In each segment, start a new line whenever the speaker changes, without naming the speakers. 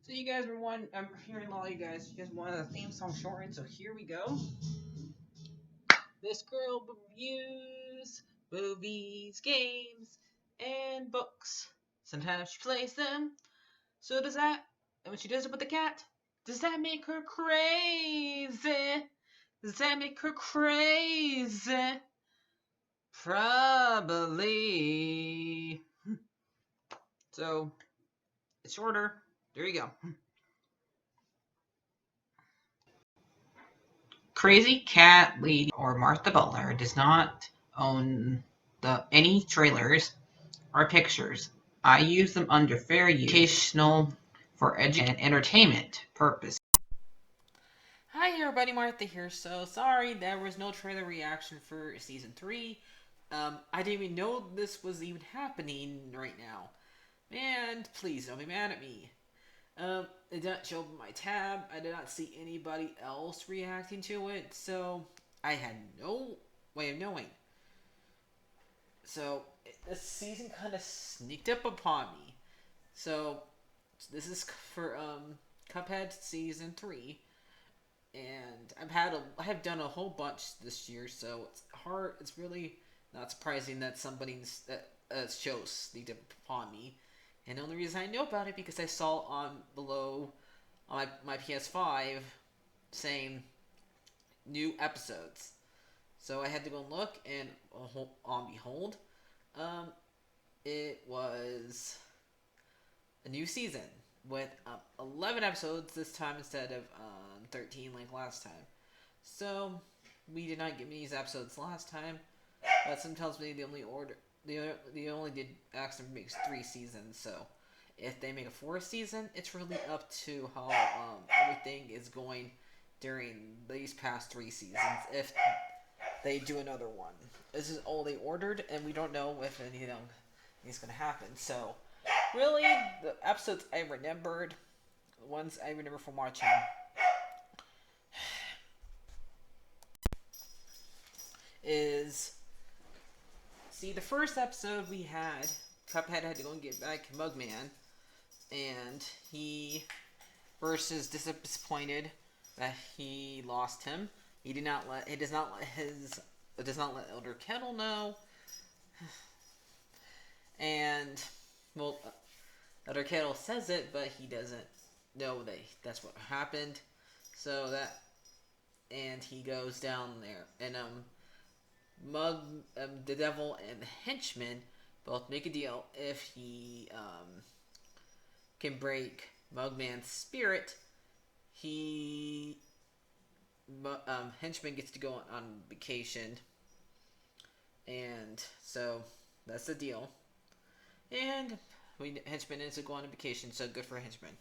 So you guys were I'm hearing a lot of you guys wanted a theme song shortened, so here we go. This girl reviews movies, games, and books. Sometimes she plays them. So does that, and when she does it with the cat, does that make her crazy? Does that make her crazy? Probably. So, it's shorter. There you go. Crazycatlady or Martha Butler does not own any trailers or pictures. I use them under fair use, educational, for education and entertainment purpose. Hi everybody, Martha here. So sorry there was no trailer reaction for season 3. I didn't even know this was even happening right now. Man, please don't be mad at me. It did not show up in my tab. I did not see anybody else reacting to it, so I had no way of knowing. So this season kind of sneaked up upon me. So this is for Cuphead season 3, and I have done a whole bunch this year, so it's hard. It's really not surprising that somebody's that show sneaked up upon me. And the only reason I know about it because I saw on below on my PS5 saying new episodes. So I had to go and look, and on behold, um, it was a new season with 11 episodes this time instead of 13 like last time. So we did not get these episodes last time, but some tells me they only did actually makes 3 seasons. So if they make a 4th season, it's really up to how everything is going during these past 3 seasons. If they do another one, this is all they ordered, and we don't know if anything is going to happen. So really, the episodes I remembered, the ones I remember from watching, is the first episode we had, Cuphead had to go and get back Mugman, and he versus disappointed that he lost him. He does not let Elder Kettle know, and well, Elder Kettle says it, but he doesn't know that's what happened. So that, and he goes down there, and the devil and the henchman both make a deal if he can break Mugman's spirit. He henchman gets to go on vacation, and so that's the deal. And henchman ends up going on vacation, so good for henchman.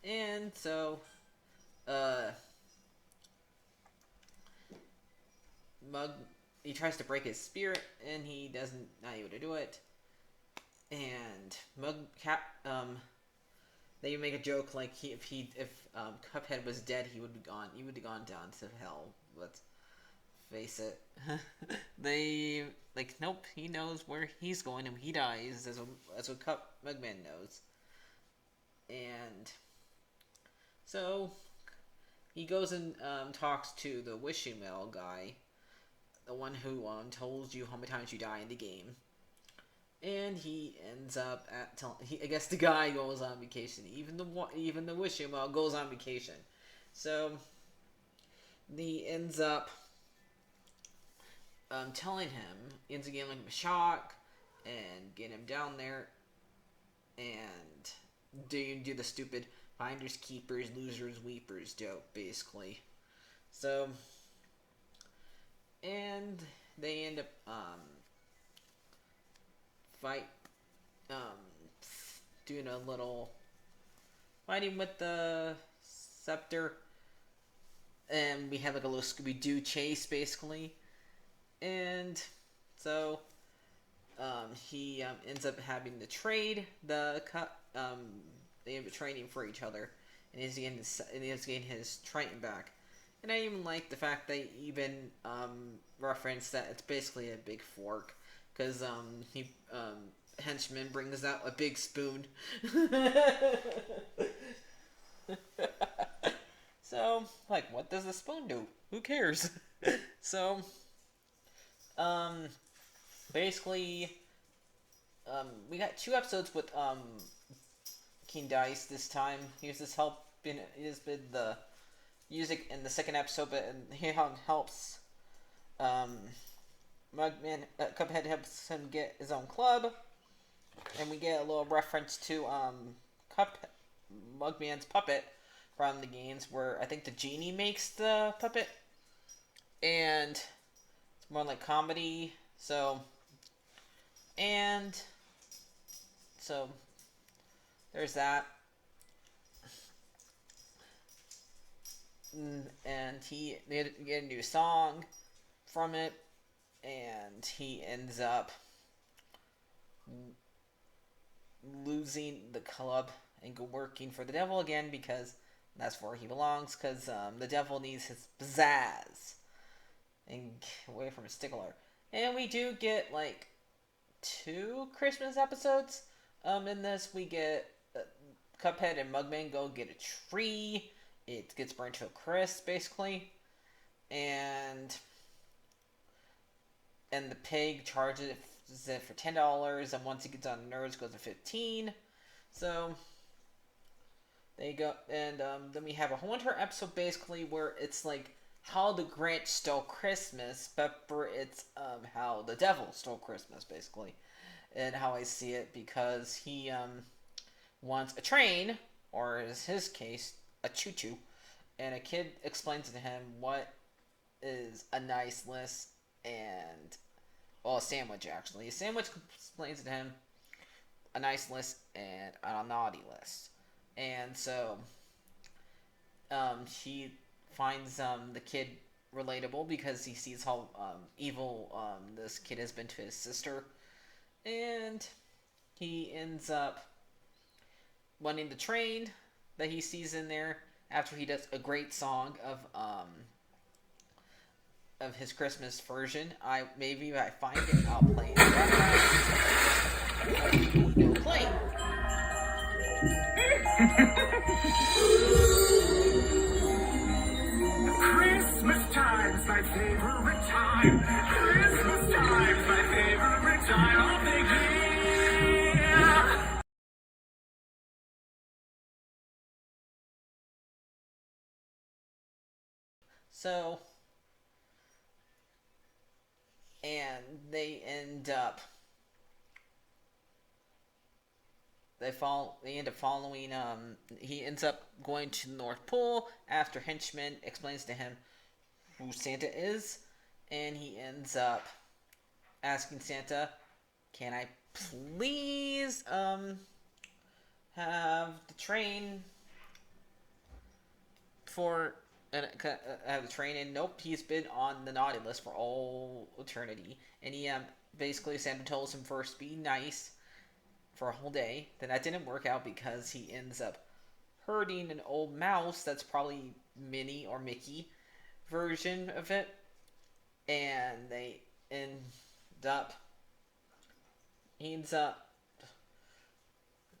And so, he tries to break his spirit, and he doesn't not able to do it. And they make a joke like if Cuphead was dead, he would be gone. He would have gone down to hell. Let's face it. They nope. He knows where he's going, and he dies. That's what Mugman knows. And so he goes and talks to the wishing well guy, the one who told you how many times you die in the game. And he ends up I guess the guy goes on vacation. Even the wishing well goes on vacation. So he ends up telling him, ends up giving him a shock and getting him down there, and do the stupid finders keepers, losers weepers joke basically. So, and they end up doing a little fighting with the scepter, and we have like a little Scooby-Doo chase basically. And so he ends up having to trade the they end up trading for each other, and he's getting his Triton back. And I even like the fact they even reference that it's basically a big fork, because henchman brings out a big spoon. spoon note. Who cares? So, um, basically, we got 2 episodes with King Dice this time. He has been the music in the second episode, but he helps um Mugman Cuphead helps him get his own club, and we get a little reference to Cup Mugman's puppet from the games, where I think the genie makes the puppet, and it's more like comedy. And so there's that. And they get a new song from it, and he ends up losing the club and go working for the devil again, because that's where he belongs, because the devil needs his pizzazz and get away from his stickler. And we do get like 2 Christmas episodes. In this, we get Cuphead and Mugman go get a tree. It gets burned to a crisp, basically, and the pig charges it for $10, and once he gets on the nerves, it goes to 15. So they go, and then we have a winter episode, basically, where it's like how the Grinch stole Christmas, but for it's how the devil stole Christmas, basically, and how I see it, because he wants a train, or in his case, a choo-choo, and a kid explains to him what is a nice list and, well, a sandwich, actually. A sandwich explains to him a nice list and a naughty list. And so he finds the kid relatable, because he sees how evil this kid has been to his sister, and he ends up wanting the train that he sees in there, after he does a great song of his Christmas version. Maybe if I find it, I'll play it. No play.
Christmas time's my favorite time. Christmas time's my favorite time of the year.
So, and they end up they end up following he ends up going to the North Pole after Henchman explains to him who Santa is, and he ends up asking Santa, "Can I please have the train for have the train?" And nope, he's been on the naughty list for all eternity. And he basically, Santa tells him first be nice for a whole day. Then that didn't work out, because he ends up hurting an old mouse that's probably Minnie or Mickey version of it, and they end up he ends up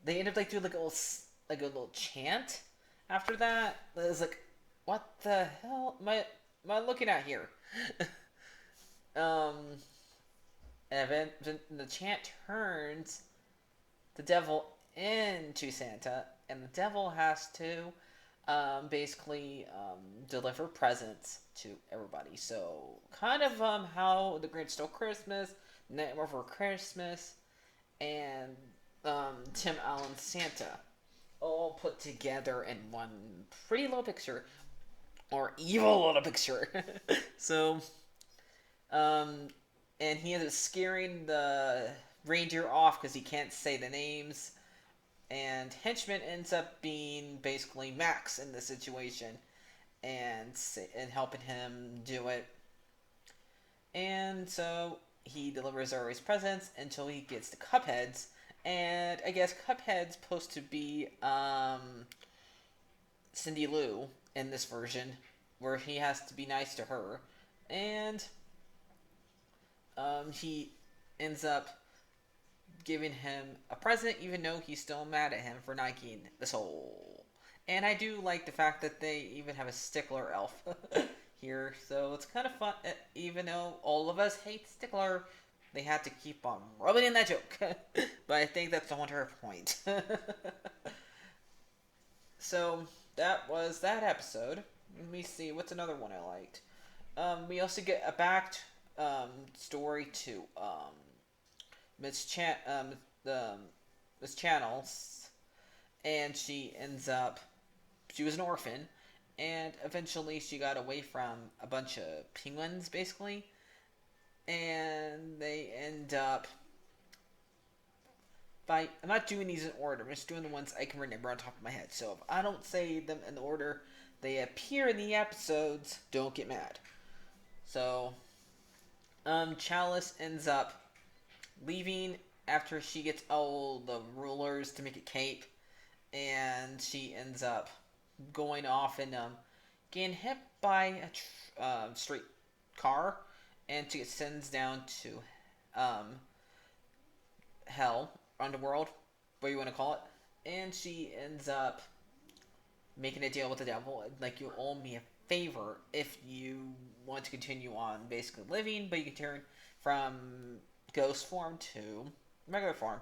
they end up like doing like a little chant after that. It's like, what the hell am I looking at here? And then the chant turns the devil into Santa, and the devil has to basically deliver presents to everybody. So kind of how the Grinch Stole Christmas, Nightmare Before Christmas, and Tim Allen's Santa all put together in one pretty little picture, or evil little picture. So, and he ends up scaring the reindeer off because he can't say the names, and Henchman ends up being basically Max in this situation, and helping him do it. And so he delivers all his presents until he gets to Cuphead's, and I guess Cuphead's supposed to be Cindy Lou in this version, where he has to be nice to her, and he ends up giving him a present, even though he's still mad at him for not getting the soul. And I do like the fact that they even have a stickler elf here, so it's kind of fun. Even though all of us hate stickler, they had to keep on rubbing in that joke. But I think that's the entire point. So that was that episode. Let me see what's another one I liked. We also get a back story to Miss the Miss Channels, and she was an orphan, and eventually she got away from a bunch of penguins, basically, and they end up by I'm not doing these in order. I'm just doing the ones I can remember on top of my head. So if I don't say them in the order they appear in the episodes, don't get mad. So, Chalice ends up leaving after she gets all the rulers to make a cape, and she ends up going off and getting hit by a street car, and she gets sends down to um, hell, underworld, what you want to call it, and she ends up making a deal with the devil. Like, you owe me a favor if you want to continue on basically living, but you can turn from ghost form to regular form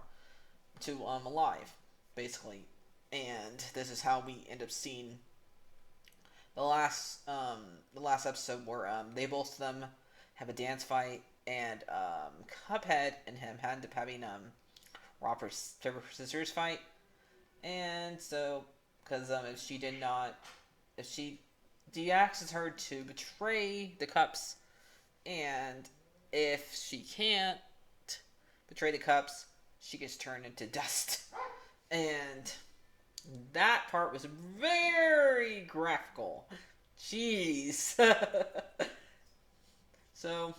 to alive, basically. And this is how we end up seeing the last episode where they both of them have a dance fight, and Cuphead and him end up having rock paper scissors fight, and so because if she did not, if she asks her to betray the cups, and if she can't betray the cups, she gets turned into dust. And that part was very graphical. Jeez. So,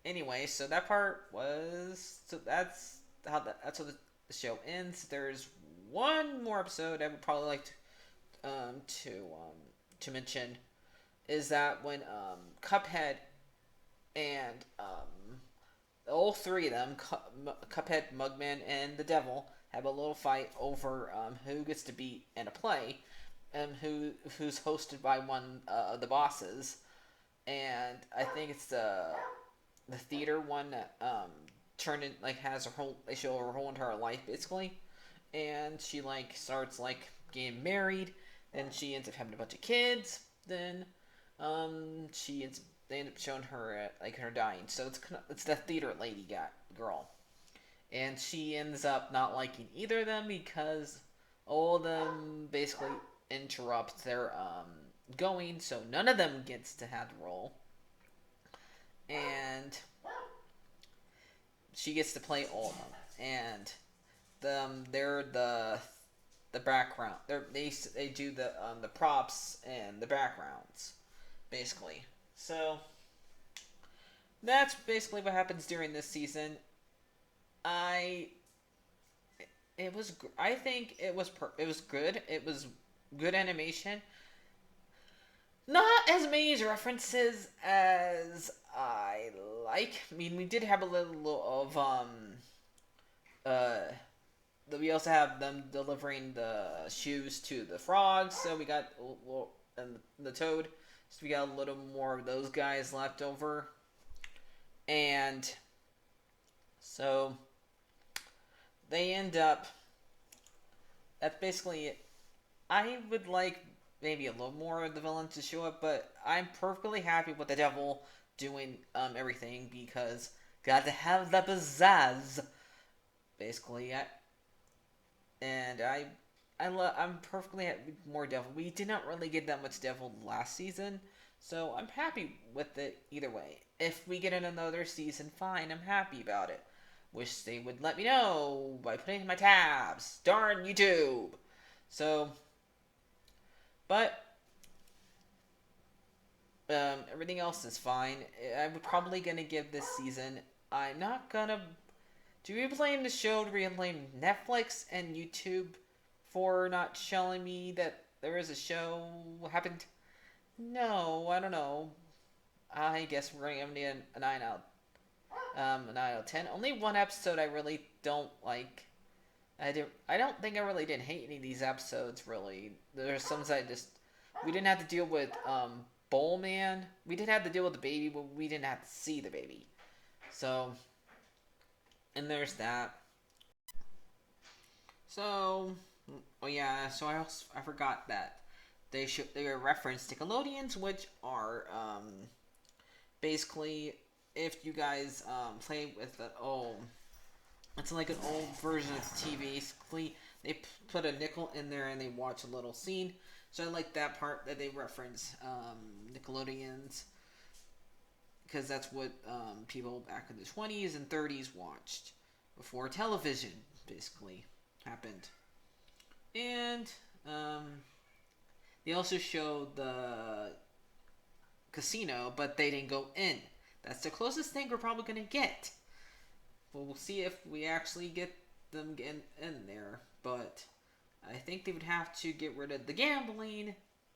anyway, so that part was that's that's how the show ends. There's one more episode I would probably like to mention, is that when Cuphead and all three of them, Cuphead, Mugman, and the Devil, have a little fight over who gets to be in a play, and who's hosted by one of the bosses, and I think it's the theater one that turned in, like, has her whole, they show her whole entire life basically, and she like starts like getting married, and she ends up having a bunch of kids, then they end up showing her like her dying. So it's the theater lady girl, and she ends up not liking either of them because all of them basically interrupt their going, so none of them gets to have the role, and she gets to play all of them, and they're the background. They do the props and the backgrounds, basically. So that's basically what happens during this season. I think it was good. It was good animation. Not as many references as I like. I mean, we did have a little of we also have them delivering the shoes to the frogs, so we got and the toad, so we got a little more of those guys left over, and so they end up. That's basically it. I would like maybe a little more of the villains to show up, but I'm perfectly happy with the devil doing everything, because got to have the pizzazz, basically. I'm perfectly happy with more devil. We did not really get that much devil last season, so I'm happy with it either way. If we get in another season, fine, I'm happy about it. Wish they would let me know by putting in my tabs. Darn YouTube! So, but everything else is fine. I'm probably gonna give this season. I'm not gonna. Do we blame the show? Do we blame Netflix and YouTube for not showing me that there is a show happened? No, I don't know. I guess we're gonna give it a 9 out of 10. Only one episode I really don't like. I don't think I really didn't hate any of these episodes. Really, there's some I just we didn't have to deal with Bowl Man. We didn't have to deal with the baby, but we didn't have to see the baby. So, and there's that. So, oh yeah. So I forgot that they reference Nickelodeons, which are basically if you guys play with the it's like an old version of TV. Basically, they put a nickel in there and they watch a little scene. So I like that part that they reference Nickelodeons because that's what people back in the 20s and 30s watched before television basically happened. And they also showed the casino, but they didn't go in. That's the closest thing we're probably gonna get. We'll see if we actually get them in there. But I think they would have to get rid of the gambling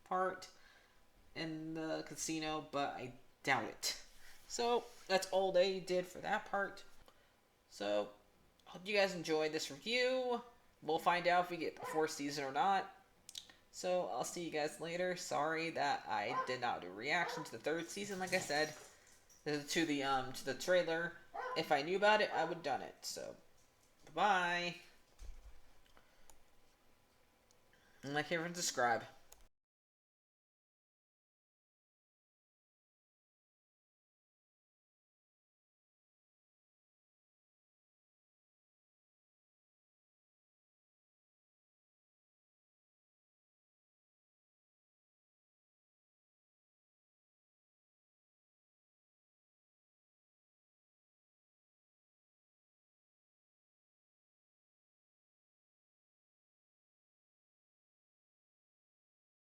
part in the casino, but I doubt it. So that's all they did for that part. So hope you guys enjoyed this review. We'll find out if we get the fourth season or not. So I'll see you guys later. Sorry that I did not do a reaction to the third season, like I said, to the trailer. If I knew about it, I would have done it. So, bye bye. And like, favorite, and subscribe.